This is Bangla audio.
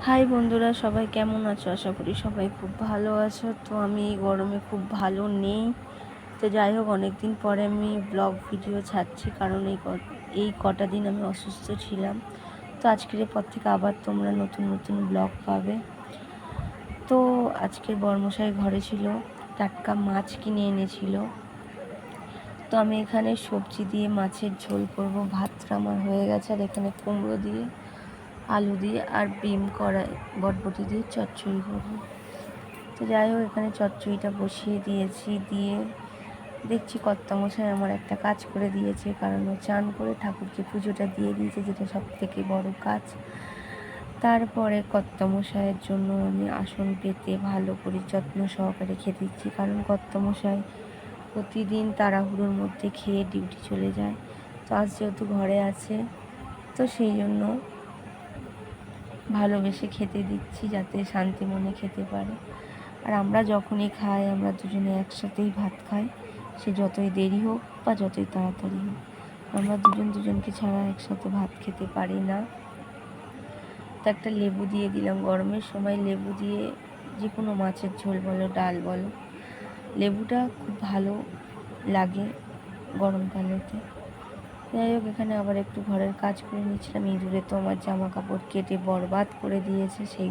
হাই বন্ধুরা, সবাই কেমন আছো? আশা করি সবাই খুব ভালো আছো। তো আমি এই গরমে খুব ভালো নেই। তো যাই হোক, অনেকদিন পরে আমি ব্লগ ভিডিও ছাড়ছি, কারণ এই কটা দিন আমি অসুস্থ ছিলাম। তো আজকের পর থেকে আবার তোমরা নতুন নতুন ব্লগ পাবে। তো আজকের বর্মশাই ঘরে ছিল, টাটকা মাছ কিনে এনেছিল। তো আমি এখানে সবজি দিয়ে মাছের ঝোল করব। ভাতটা আমার হয়ে গেছে, আর এখানে কুমড়ো দিয়ে, আলু দিয়ে আর বিম কড়াই বটবটি দিয়ে চচ্চড়ি করবো। তো যাই হোক, এখানে চচ্চড়িটা বসিয়ে দিয়েছি। দিয়ে দেখছি কর্তামশাই আমার একটা কাজ করে দিয়েছে, কারণ ও চান করে ঠাকুরকে পুজোটা দিয়ে দিয়েছে, যেটা সব থেকে বড় কাজ। তারপরে কর্তামশাইয়ের জন্য আমি আসন পেতে ভালো করে যত্ন সহকারে খেতে দিচ্ছি, কারণ কর্তামশাই প্রতিদিন তাড়াহুড়োর মধ্যে খেয়ে ডিউটি চলে যায়। তো আজ যেহেতু ঘরে আছে, তো সেই জন্য ভালোবেসে খেতে দিচ্ছি, যাতে শান্তি মনে খেতে পারে। আর আমরা যখনই খাই, আমরা দুজনে একসাথেই ভাত খাই, সে যতই দেরি হোক বা যতই তাড়াতাড়ি হোক। আমরা দুজনকে ছাড়া একসাথে ভাত খেতে পারি না। তো একটা লেবু দিয়ে দিলাম। গরমের সময় লেবু দিয়ে যে কোনো মাছের ঝোল বলো, ডাল বলো, লেবুটা খুব ভালো লাগে গরমকালেতে। যাই হোক, এখানে আবার একটু ঘরের কাজ করে নিচ্ছিলাম। ইঁদুরে তো আমার জামা কাপড় কেটে বরবাদ করে দিয়েছে, সেই